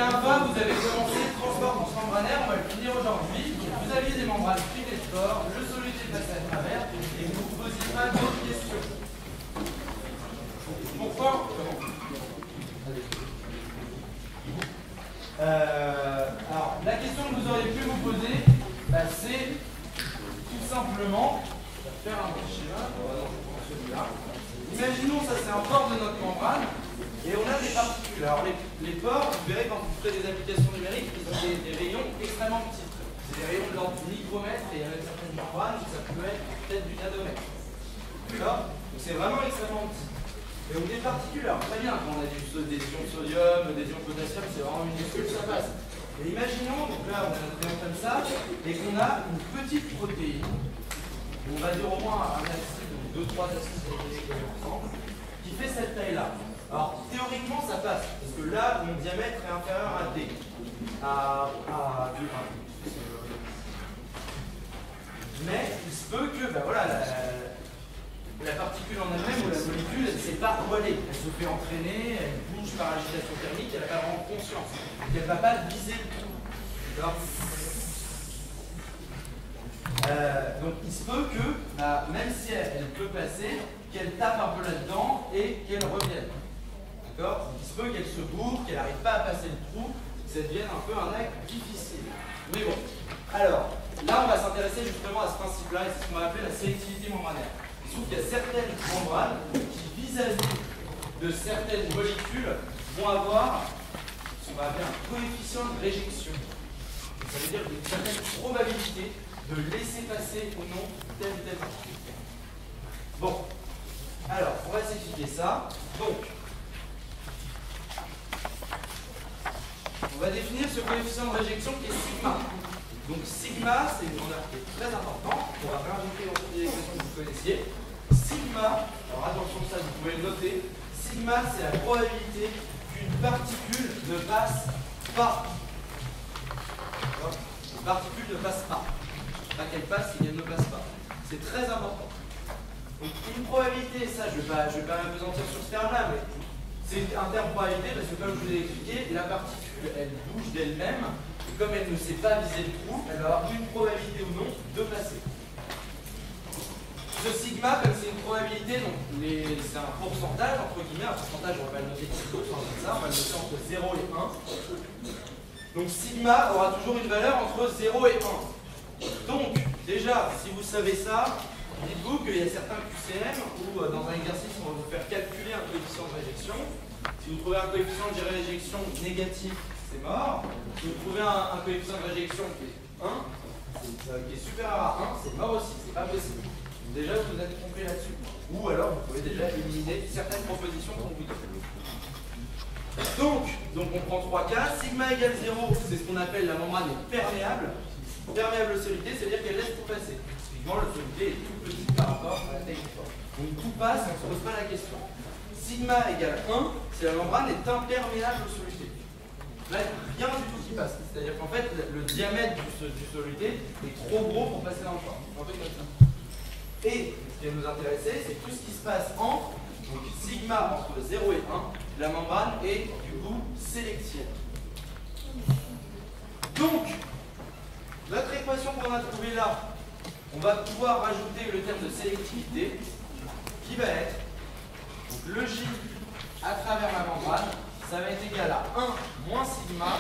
dernière fois, vous avez commencé le transport transmembranaire, on va le finir aujourd'hui. Donc, vous aviez des membranes privées de sport, le soluté passait à travers, et vous ne vous posiez pas d'autres questions. Pourquoi? Alors, la question que vous auriez pu vous poser, c'est tout simplement, on va faire un petit schéma, celui-là. Imaginons, ça c'est un port de notre membrane, et on a des particules. Alors les ports, vous verrez quand vous ferez des applications numériques, ils ont des rayons extrêmement petits. C'est des rayons de l'ordre du micromètre, et avec certaines membranes, ça peut être peut-être du nanomètre. D'accord? Donc c'est vraiment extrêmement petit. Et donc des particules, alors très bien, quand on a des ions de sodium, des ions de potassium, c'est vraiment minuscule, ça passe. Et imaginons, donc là on a notre rayon comme ça, et qu'on a une petite protéine, on va dire au moins un acide, donc 2-3 acides ensemble, qui fait cette taille-là. Alors théoriquement ça passe, parce que là mon diamètre est inférieur à D, à 2,1. Mais il se peut que, ben voilà, la particule en elle-même ou la molécule, elle ne sait pas où aller. Elle se fait entraîner, elle bouge par agitation thermique, elle n'a pas vraiment conscience. Donc elle ne va pas viser le trou. D'accord? Donc il se peut que, même si elle peut passer, qu'elle tape un peu là-dedans et qu'elle revienne. D'accord? Il se peut qu'elle se bourre, qu'elle n'arrive pas à passer le trou, que ça devienne un peu un acte difficile. Mais bon. Alors, là on va s'intéresser justement à ce principe-là, et c'est ce qu'on va appeler la sélectivité membranaire. Il se trouve qu'il y a certaines membranes qui, vis-à-vis de certaines molécules, vont avoir ce qu'on va appeler un coefficient de réjection. Ça veut dire une certaine probabilité de laisser passer ou non telle ou telle particule. Bon, alors, on va s'expliquer ça. Donc, on va définir ce coefficient de réjection qui est sigma. Donc sigma, c'est une valeur qui est très importante. On va réinjecter dans une équation que vous connaissiez. Sigma, alors attention ça, vous pouvez le noter. Sigma, c'est la probabilité qu'une particule ne passe pas. Une particule ne passe pas. Pas qu'elle passe, c'est qu'elle ne passe pas. C'est très important. Donc une probabilité, ça je vais pas m'apesantir sur ce terme-là, mais c'est un terme probabilité parce que comme je vous l'ai expliqué, la particule, elle bouge d'elle-même. Comme elle ne sait pas viser le trou, elle va avoir une probabilité ou non de passer. Ce sigma, comme c'est une probabilité, donc c'est un pourcentage, entre guillemets, un pourcentage, on va pas le noter comme ça, on va le noter entre 0 et 1. Donc sigma aura toujours une valeur entre 0 et 1. Donc, déjà, si vous savez ça, dites-vous qu'il y a certains QCM où, dans un exercice, on va vous faire calculer un coefficient de réjection. Si vous trouvez un coefficient de réjection négatif, c'est mort. Si vous trouvez un coefficient de réjection qui est 1, qui est supérieur à 1, c'est mort aussi, c'est pas possible. Donc déjà, vous êtes trompé là-dessus. Ou alors, vous pouvez déjà éliminer certaines propositions qu'on vous donne. Donc on prend 3 cas. Sigma égale 0, c'est ce qu'on appelle la membrane est perméable. Perméable aux solutés, c'est-à-dire qu'elle laisse tout passer. Typiquement, le soluté est tout petit par rapport à la taille du port. Donc tout passe, on ne se pose pas la question. Sigma égale 1, c'est la membrane est imperméable aux solutés. Là, rien du tout qui passe. C'est-à-dire qu'en fait, le diamètre du soluté est trop gros pour passer dans le port. Un peu comme ça. Et ce qui va nous intéresser, c'est tout ce qui se passe entre donc, sigma entre 0 et 1. La membrane est du coup sélective. Donc, notre équation qu'on a trouvée là, on va pouvoir rajouter le terme de sélectivité qui va être donc, le J à travers la membrane. Ça va être égal à 1 moins sigma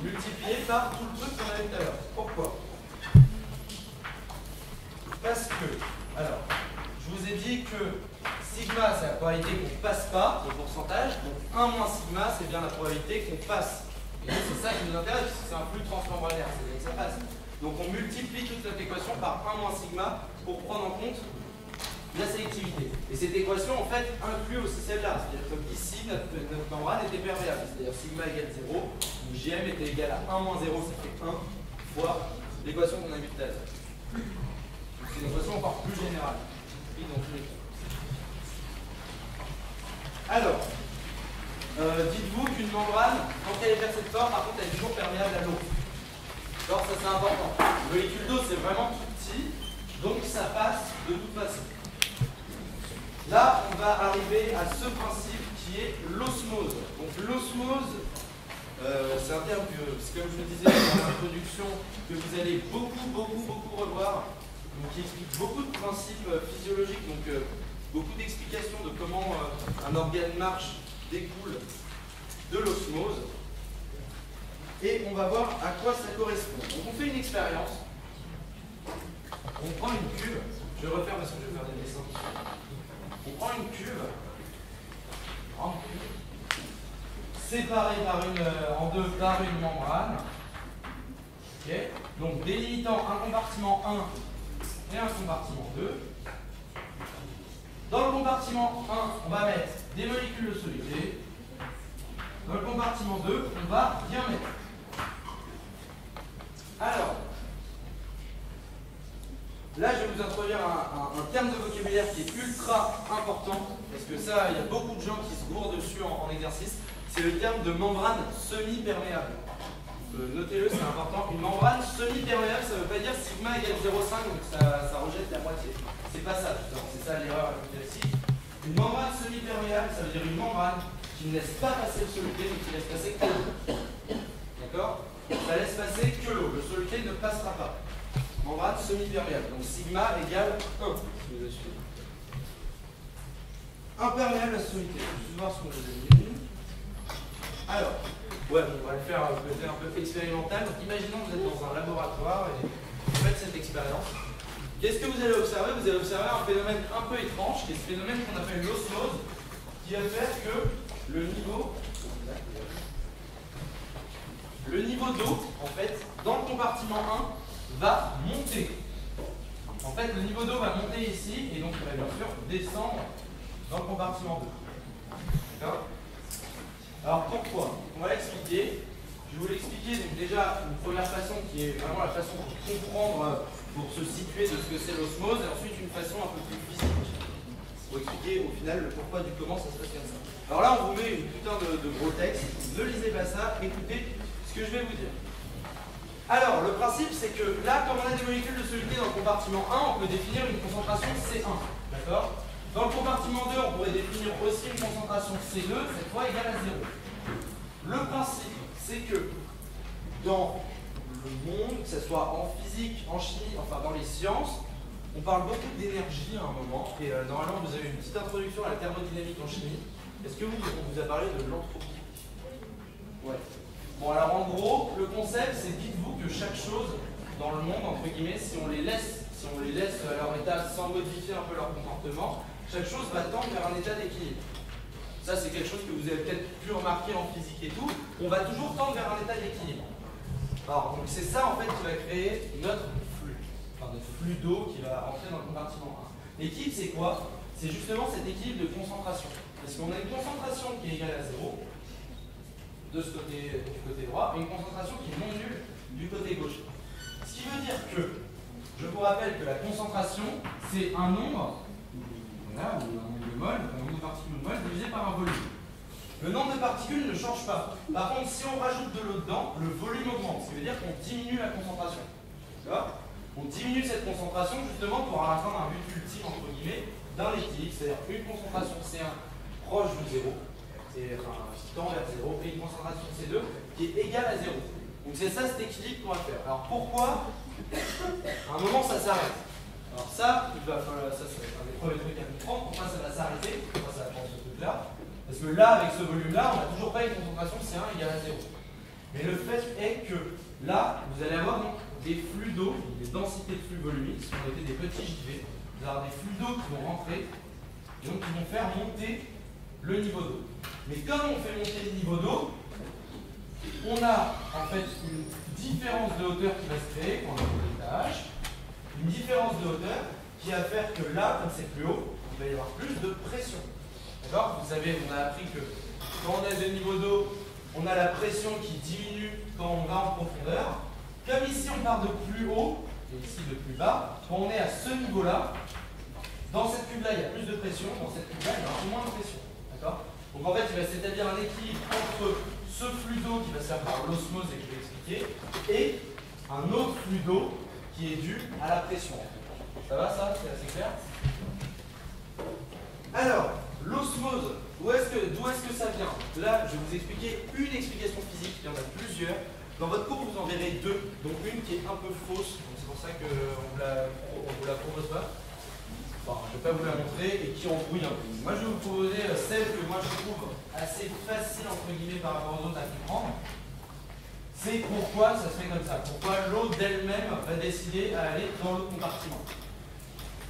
multiplié par tout le truc qu'on avait tout à l'heure. Pourquoi? Parce que, alors, je vous ai dit que sigma, c'est la probabilité qu'on ne passe pas, le pourcentage. Donc 1 moins sigma, c'est bien la probabilité qu'on passe. Et c'est ça qui nous intéresse, parce que c'est un flux transmembranaire, c'est-à-dire que ça passe. Donc on multiplie toute cette équation par 1 moins sigma pour prendre en compte la sélectivité. Et cette équation, en fait, inclut aussi celle-là. C'est-à-dire que ici, notre membrane était perméable. C'est-à-dire sigma égale 0, donc Jm était égal à 1 moins 0, ça fait 1 fois l'équation qu'on a vue tout à l'heure. C'est une équation encore plus générale. Alors, dites-vous qu'une membrane, quand elle est percée de port, par contre, elle est toujours perméable à l'eau. Alors, ça c'est important. Le molécule d'eau, c'est vraiment tout petit, donc ça passe de toute façon. Là, on va arriver à ce principe qui est l'osmose. Donc l'osmose, C'est un terme que, comme je le disais dans l'introduction, que vous allez beaucoup revoir, donc qui explique beaucoup de principes physiologiques, donc beaucoup d'explications de comment un organe marche découle de l'osmose. Et on va voir à quoi ça correspond. Donc on fait une expérience. On prend une cuve. Je vais refaire parce que je vais faire des dessins. On prend une cuve. Séparée en deux par une membrane. Okay. Donc délimitant un compartiment 1 et un compartiment 2. Dans le compartiment 1, on va mettre des molécules de soluté. Dans le compartiment 2, on va rien mettre. Alors, là, je vais vous introduire un terme de vocabulaire qui est ultra important, parce que ça, il y a beaucoup de gens qui se gourrent dessus en exercice. C'est le terme de membrane semi-perméable. Notez-le, c'est important. Une membrane semi-perméable, ça ne veut pas dire sigma égale 0,5, donc ça rejette la moitié. C'est pas ça, c'est ça l'erreur la plus classique. Une membrane semi-perméable, ça veut dire une membrane qui ne laisse pas passer le soluté, mais qui laisse passer que l'eau. D'accord? Ça laisse passer que l'eau. Le soluté ne passera pas. Membrane semi-perméable. Donc sigma égale 1. Si vous suivez. Imperméable à soluté. Je vais voir ce qu'on vous a dit. Alors, ouais, on va le faire un peu expérimental. Donc imaginons que vous êtes dans un laboratoire et vous faites cette expérience. Qu'est-ce que vous allez observer? Vous allez observer un phénomène un peu étrange, qui est ce phénomène qu'on appelle l'osmose, qui va faire que le niveau d'eau, en fait, dans le compartiment 1, va monter. En fait, le niveau d'eau va monter ici, et donc il va bien sûr descendre dans le compartiment 2. D'accord? Alors pourquoi? On va l'expliquer. Je vais vous l'expliquer. Donc déjà, une première façon qui est vraiment la façon pour comprendre, pour se situer de ce que c'est l'osmose, et ensuite une façon un peu plus physique, pour expliquer au final le pourquoi du comment ça se passe comme ça. Alors là, on vous met une putain de gros texte. Ne lisez pas ça, écoutez ce que je vais vous dire. Alors, le principe, c'est que là, comme on a des molécules de soluté dans le compartiment 1, on peut définir une concentration C1. D'accord? Dans le compartiment 2, on pourrait définir aussi une concentration C2, cette fois égale à 0. Le principe, c'est que dans le monde, que ce soit en physique, en chimie, enfin dans les sciences, on parle beaucoup d'énergie à un moment, et normalement vous avez une petite introduction à la thermodynamique en chimie. Est-ce que on vous a parlé de l'entropie? Ouais. Bon alors en gros, le concept c'est dites-vous que chaque chose dans le monde, entre guillemets, si on les laisse à leur état sans modifier un peu leur comportement, chaque chose va tendre vers un état d'équilibre. Ça c'est quelque chose que vous avez peut-être pu remarquer en physique et tout, on va toujours tendre vers un état d'équilibre. Alors donc c'est ça en fait qui va créer notre flux, enfin notre flux d'eau qui va rentrer dans le compartiment 1. L'équilibre c'est quoi? C'est justement cet équilibre de concentration. Parce qu'on a une concentration qui est égale à 0 de ce côté, du côté droit, et une concentration qui est non nulle du côté gauche. Ce qui veut dire que, je vous rappelle que la concentration, c'est un nombre, voilà, ou un nombre de moles, un nombre de particules de moles divisé par un volume. Le nombre de particules ne change pas. Par contre, si on rajoute de l'eau dedans, le volume augmente, ce qui veut dire qu'on diminue la concentration. D'accord? On diminue cette concentration justement pour atteindre un but ultime, entre guillemets, d'un équilibre, c'est-à-dire une concentration C1 proche de 0, enfin, qui tend vers 0, et une concentration C2 qui est égale à 0. Donc c'est ça cet équilibre qu'on va faire. Alors pourquoi à un moment ça s'arrête? Alors ça, il va falloir, ça c'est un des premiers trucs à comprendre, pourquoi ça va s'arrêter, pourquoi ça va prendre ce truc-là. Parce que là, avec ce volume-là, on n'a toujours pas une concentration C1 égale à 0. Mais le fait est que là, vous allez avoir donc des flux d'eau, des densités de flux volumiques, qui ont été des petits JV. Vous allez avoir des flux d'eau qui vont rentrer, et donc qui vont faire monter le niveau d'eau. Mais comme on fait monter le niveau d'eau, on a en fait une différence de hauteur qui va se créer quand on a H, une différence de hauteur qui va faire que là, comme c'est plus haut, il va y avoir plus de pression. D'accord? Vous savez, on a appris que quand on a des niveaux d'eau, on a la pression qui diminue quand on va en profondeur. Comme ici on part de plus haut, et ici de plus bas, quand on est à ce niveau-là, dans cette cube-là, il y a plus de pression, dans cette cube-là, il y a un peu moins de pression. D'accord? Donc en fait, il va s'établir un équilibre entre ce flux d'eau qui va se faire par l'osmose et que je vais expliquer, et un autre flux d'eau qui est dû à la pression. Ça va ça? C'est assez clair? Alors, l'osmose, d'où est-ce que ça vient? Là, je vais vous expliquer une explication physique, il y en a plusieurs. Dans votre cours, vous en verrez deux, donc une qui est un peu fausse, donc c'est pour ça qu'on ne vous la propose pas. Enfin, je ne vais pas vous la montrer, et qui embrouille un peu. Moi, je vais vous proposer celle que moi je trouve assez facile, entre guillemets, par rapport aux autres à comprendre. C'est pourquoi ça se fait comme ça. Pourquoi l'eau d'elle-même va décider à aller dans le compartiment.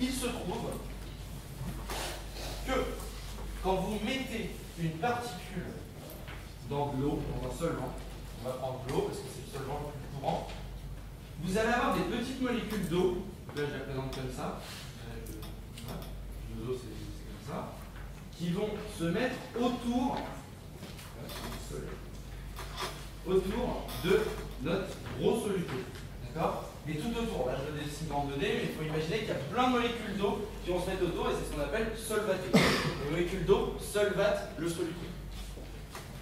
Il se trouve que quand vous mettez une particule dans de l'eau, dans un solvant, on va prendre de l'eau parce que c'est le solvant le plus courant, vous allez avoir des petites molécules d'eau, là je la présente comme ça, l'eau c'est comme ça, qui vont se mettre autour de notre gros soluté. D'accord? Et tout autour, là je le dessine en 2D, mais il faut imaginer qu'il y a plein de molécules d'eau qui vont se mettre autour et c'est ce qu'on appelle solvater. Les molécules d'eau solvatent le soluté.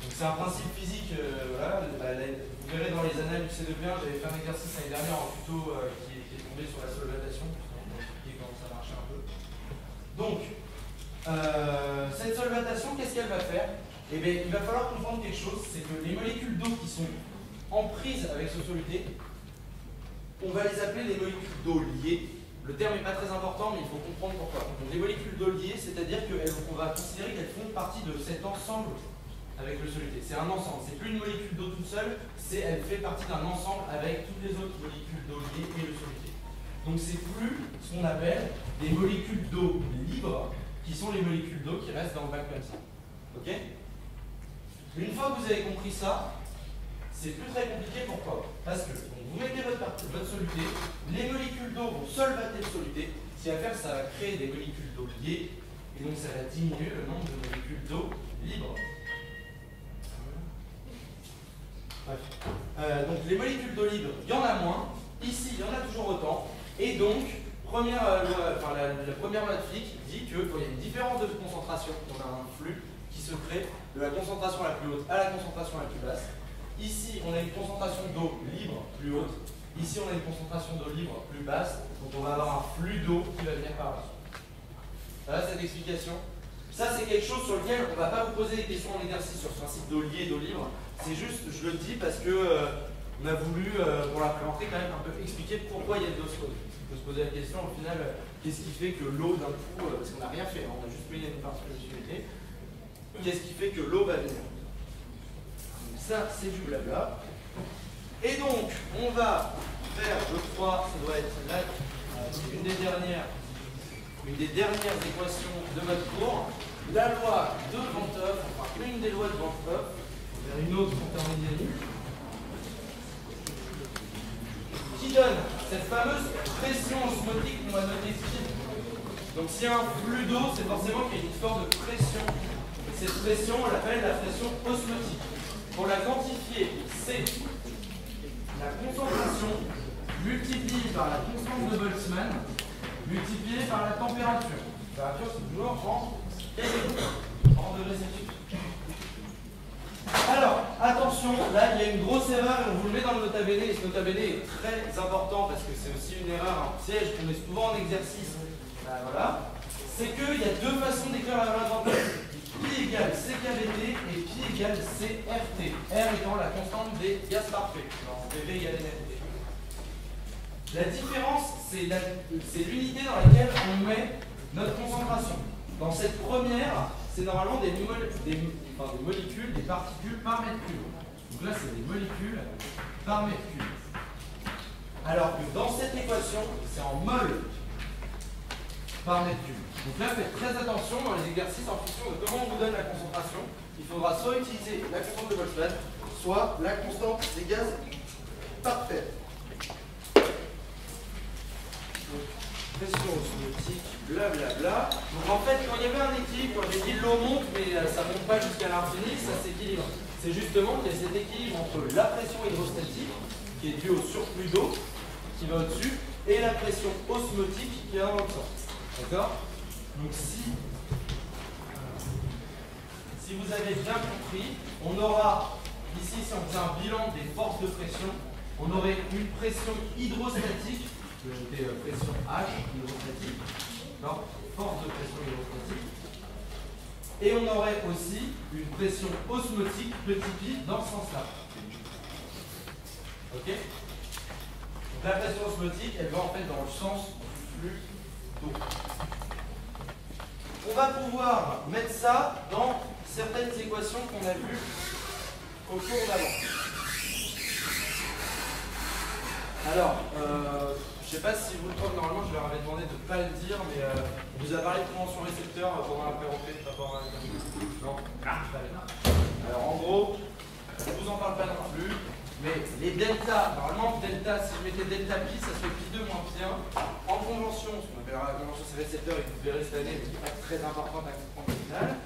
Donc c'est un principe physique, voilà, vous verrez dans les annales du C2P1, j'avais fait un exercice l'année dernière en tuto qui est tombé sur la solvatation, pour expliquer comment ça marchait un peu. Donc, cette solvatation, qu'est-ce qu'elle va faire? Eh bien, il va falloir comprendre quelque chose, c'est que les molécules d'eau qui sont en prise avec ce soluté, on va les appeler les molécules d'eau liées. Le terme n'est pas très important, mais il faut comprendre pourquoi. Donc, les molécules d'eau liées, c'est-à-dire qu'on va considérer qu'elles font partie de cet ensemble avec le soluté. C'est un ensemble, c'est plus une molécule d'eau toute seule, elle fait partie d'un ensemble avec toutes les autres molécules d'eau liées et le soluté. Donc c'est plus ce qu'on appelle des molécules d'eau libres, qui sont les molécules d'eau qui restent dans le bac comme ça. Ok? Une fois que vous avez compris ça, c'est plus très compliqué. Pourquoi? Parce que vous mettez votre soluté, les molécules d'eau vont solvater le soluté. Ce qui va faire, ça va créer des molécules d'eau liées, et donc ça va diminuer le nombre de molécules d'eau libres. Bref. Donc les molécules d'eau libre, il y en a moins. Ici, il y en a toujours autant. Et donc, la première loi de Fick dit que quand il y a une différence de concentration, on a un flux qui se crée de la concentration la plus haute à la concentration la plus basse. Ici, on a une concentration d'eau libre plus haute. Ici, on a une concentration d'eau libre plus basse. Donc, on va avoir un flux d'eau qui va venir par là. Voilà cette explication. Ça, c'est quelque chose sur lequel on ne va pas vous poser des questions en exercice sur ce principe d'eau liée et d'eau libre. C'est juste, je le dis parce que on a voulu, pour la présenter, quand même un peu expliquer pourquoi il y a de l'osmose. On peut se poser la question, au final, qu'est-ce qui fait que l'eau, d'un coup, parce qu'on n'a rien fait, on a juste mis une particule de soluté, qu'est-ce qui fait que l'eau va venir? Ça, c'est du blabla. Et donc, on va faire, je crois, ça doit être là, une des dernières équations de votre cours, la loi de Van 't Hoff, enfin une des lois de Van 't Hoff, vers une autre en thermodynamique, qui donne cette fameuse pression osmotique qu'on va noter ici. Donc s'il y a un flux d'eau, c'est forcément qu'il y a une forme de pression. Et cette pression, on l'appelle la pression osmotique. Pour la quantifier, c'est la concentration multipliée par la constante de Boltzmann multipliée par la température. La température, c'est toujours en degrés Celsius. Alors, attention, là il y a une grosse erreur et on vous le met dans le nota bene. Et ce nota bene est très important parce que c'est aussi une erreur en piège qu'on met souvent en exercice. Ben, voilà. C'est qu'il y a deux façons d'écrire la loi de Van 't Hoff. Pi égale CKBT et pi égale CRT. R étant la constante des gaz parfaits. PV égale NRT. La différence, c'est l'unité dans laquelle on met notre concentration. Dans cette première, c'est normalement des molécules, des particules par mètre cube. Donc là, c'est des molécules par mètre cube. Alors que dans cette équation, c'est en mol par mètre cube. Donc là, faites très attention dans les exercices en fonction de comment on vous donne la concentration. Il faudra soit utiliser la constante de Boltzmann, soit la constante des gaz parfaits. Pression osmotique, blablabla. Donc en fait, quand il y avait un équilibre, quand j'ai dit l'eau monte, mais ça ne monte pas jusqu'à l'infini, ça s'équilibre. C'est justement qu'il y a cet équilibre entre la pression hydrostatique, qui est due au surplus d'eau, qui va au-dessus, et la pression osmotique, qui est dans l'autre sens. D'accord? Donc si vous avez bien compris, on aura, ici, si on faisait un bilan des forces de pression, on aurait une pression hydrostatique, je vais noter pression H hydrostatique, force de pression hydrostatique, Et on aurait aussi une pression osmotique, petit pi, dans ce sens-là. Ok? Donc la pression osmotique, elle va en fait dans le sens du flux d'eau. On va pouvoir mettre ça dans certaines équations qu'on a vues au cours d'avant. Alors, je ne sais pas si vous le trouvez, normalement je leur avais demandé de ne pas le dire, mais on vous a parlé de convention récepteur pendant la pré-rentrée par rapport à... Non? Alors en gros, je ne vous en parle pas non plus, mais les delta, normalement delta, si je mettais delta pi, ça se fait pi 2 moins pi 1. En convention, ce qu'on appellera la convention récepteur, et que vous verrez cette année, mais qui n'est pas très importante à comprendre au final,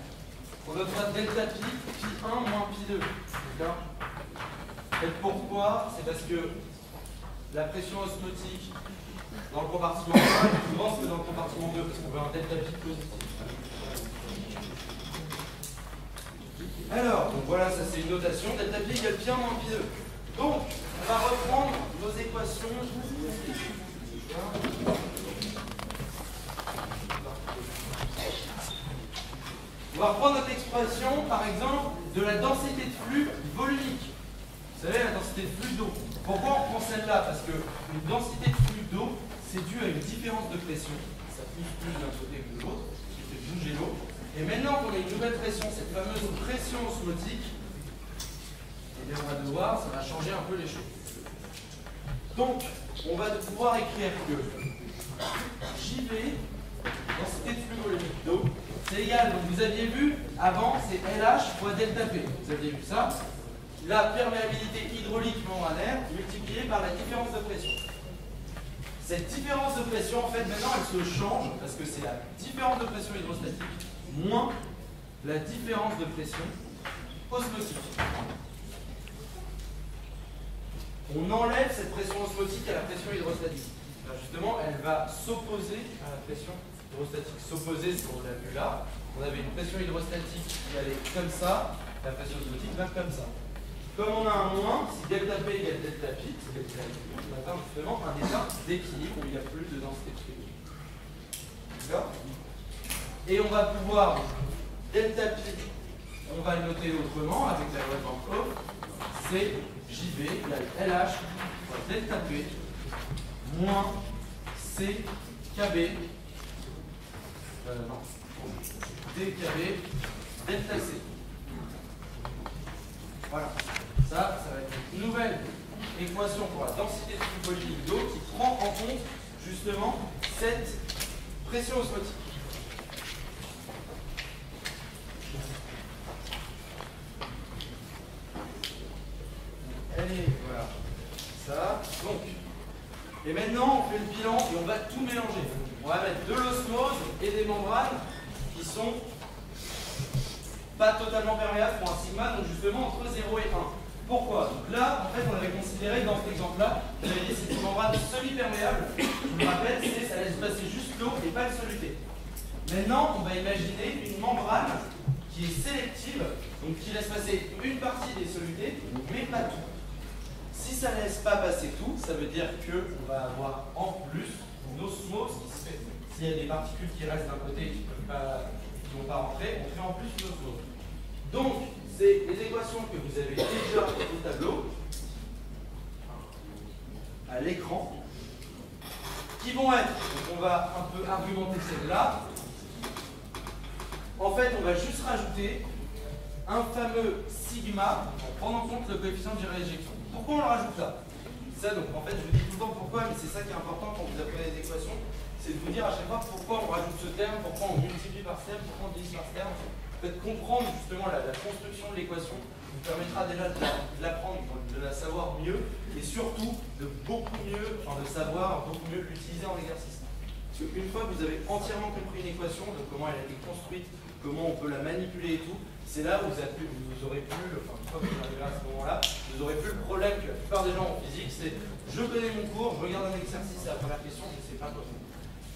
on notera delta pi, pi 1 moins pi 2. D'accord? Et pourquoi? C'est parce que la pression osmotique dans le compartiment 1 est plus grande que dans le compartiment 2, parce qu'on veut un delta pi positif. Alors, donc voilà, ça c'est une notation, delta pi égale pi 1 moins pi 2. Donc, on va reprendre nos équations. On va reprendre notre expression, par exemple, de la densité de flux volumique. Vous savez, la densité de flux d'eau. Pourquoi on prend celle-là? Parce qu'une densité de flux d'eau, c'est dû à une différence de pression. Ça pousse plus d'un côté que de l'autre, ce qui fait bouger l'eau. Et maintenant qu'on a une nouvelle pression, cette fameuse pression osmotique, eh bien on va devoir, ça va changer un peu les choses. Donc, on va pouvoir écrire que JV, densité de flux volumique d'eau, c'est égal, donc vous aviez vu, avant c'est LH fois delta P. Vous aviez vu ça? La perméabilité hydraulique membranaire multipliée par la différence de pression. Cette différence de pression, en fait, maintenant, elle se change parce que c'est la différence de pression hydrostatique moins la différence de pression osmotique. On enlève cette pression osmotique à la pression hydrostatique. Alors justement, elle va s'opposer à la pression hydrostatique. S'opposer, c'est ce qu'on a vu là. On avait une pression hydrostatique qui allait comme ça, la pression osmotique va comme ça. Comme on a un moins, si delta P égale delta pi, on atteint justement un état d'équilibre où il n'y a plus de densité de flux. D'accord? Et on va pouvoir, delta pi, on va le noter autrement avec la loi de Markov, c'est JV égale LH fois delta P moins C KB, DKB delta C. Voilà. Ça va être une nouvelle équation pour la densité de flux volumique d'eau qui prend en compte justement cette pression osmotique. Allez, voilà. Ça, donc. Et maintenant, on fait le bilan et on va tout mélanger. On va mettre de l'osmose et des membranes qui sont pas totalement perméables pour un sigma, donc justement entre 0 et 1. Pourquoi? Donc là, en fait, on avait considéré dans cet exemple-là, on avait dit c'est une membrane semi-perméable. Je vous le rappelle, ça laisse passer juste l'eau et pas le soluté. Maintenant, on va imaginer une membrane qui est sélective, donc qui laisse passer une partie des solutés, mais pas tout. Si ça ne laisse pas passer tout, ça veut dire qu'on va avoir en plus une osmose qui se fait. S'il y a des particules qui restent d'un côté et qui ne vont pas rentrer, on fait en plus une osmose. Donc, c'est les équations que vous avez déjà au tableau, à l'écran, qui vont être, donc on va un peu argumenter celle-là. En fait, on va juste rajouter un fameux sigma en prenant en compte le coefficient de rééjection. Pourquoi on le rajoute là? Ça, donc en fait, je vous dis tout le temps pourquoi, mais c'est ça qui est important quand vous apprenez les équations, c'est de vous dire à chaque fois pourquoi on rajoute ce terme, pourquoi on multiplie par ce terme, pourquoi on divise par ce terme. Faites comprendre justement la construction de l'équation vous permettra déjà de l'apprendre, de la savoir mieux et surtout de beaucoup mieux, de savoir beaucoup mieux l'utiliser en exercice. Parce qu'une fois que vous avez entièrement compris une équation, de comment elle a été construite, comment on peut la manipuler et tout, c'est là où vous aurez plus, enfin une fois que vous arriverez à ce moment-là, vous aurez plus le problème que la plupart des gens en physique, c'est je connais mon cours, je regarde un exercice, c'est la première question, je ne sais pas quoi faire.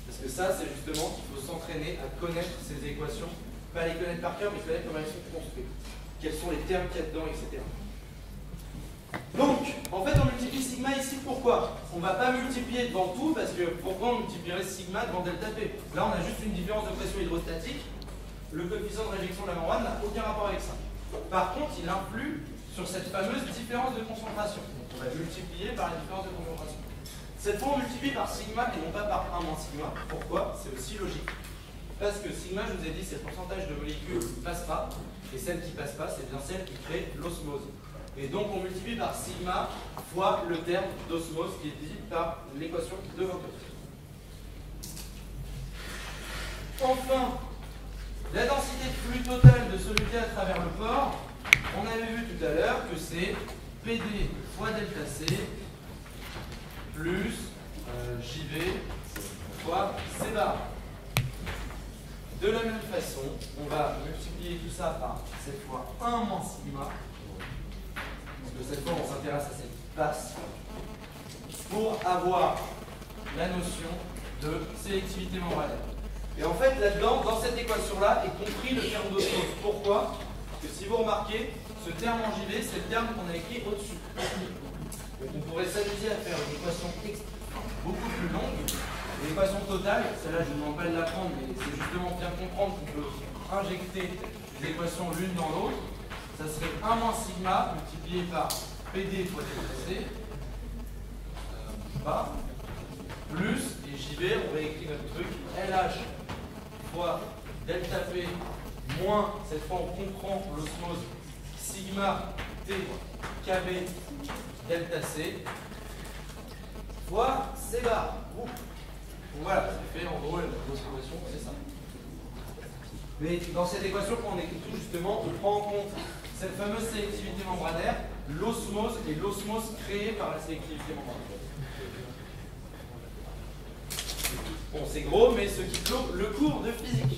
Parce que ça, c'est justement qu'il faut s'entraîner à connaître ces équations. Pas les connaître par cœur, mais connaître comment elles sont construites. Quels sont les termes qu'il y a dedans, etc. Donc, en fait, on multiplie sigma ici, pourquoi? On ne va pas multiplier devant tout, parce que pourquoi on multiplierait sigma devant delta P? Là, on a juste une différence de pression hydrostatique. le coefficient de réjection de la membrane n'a aucun rapport avec ça. Par contre, il influe sur cette fameuse différence de concentration. Donc, on va multiplier par la différence de concentration. Cette fois, on multiplie par sigma et non pas par 1 moins sigma. Pourquoi? C'est aussi logique. Parce que sigma, je vous ai dit, c'est le pourcentage de molécules qui ne passent pas. Et celles qui ne passent pas, c'est bien celles qui créent l'osmose. Et donc, on multiplie par sigma fois le terme d'osmose qui est divisible par l'équation de Vauquelin. Enfin, la densité de flux total de soluté à travers le pore, on avait vu tout à l'heure que c'est PD fois delta C plus JV fois C bar. De la même façon, on va multiplier tout ça par cette fois 1 moins sigma, parce que cette fois on s'intéresse à cette passe, pour avoir la notion de sélectivité membranaire. Et en fait, là-dedans, dans cette équation-là, est compris le terme d'osmose. Pourquoi? Parce que si vous remarquez, ce terme en JV, c'est le terme qu'on a écrit au-dessus. Donc on pourrait s'amuser à faire une équation beaucoup plus longue. L'équation totale, celle-là je ne demande pas de l'apprendre, mais c'est justement bien comprendre qu'on peut injecter les équations l'une dans l'autre. Ça serait 1 moins sigma multiplié par PD fois delta C, plus, et JV, on réécrit notre truc, LH fois delta P moins, cette fois on comprend l'osmose, sigma T KB delta C fois C bar. Donc voilà, ça fait en gros la grosse équation, c'est ça. Mais dans cette équation, quand on écrit tout justement, on prend en compte cette fameuse sélectivité membranaire, l'osmose et l'osmose créée par la sélectivité membranaire. Bon, c'est gros, mais ce qui clôt le cours de physique.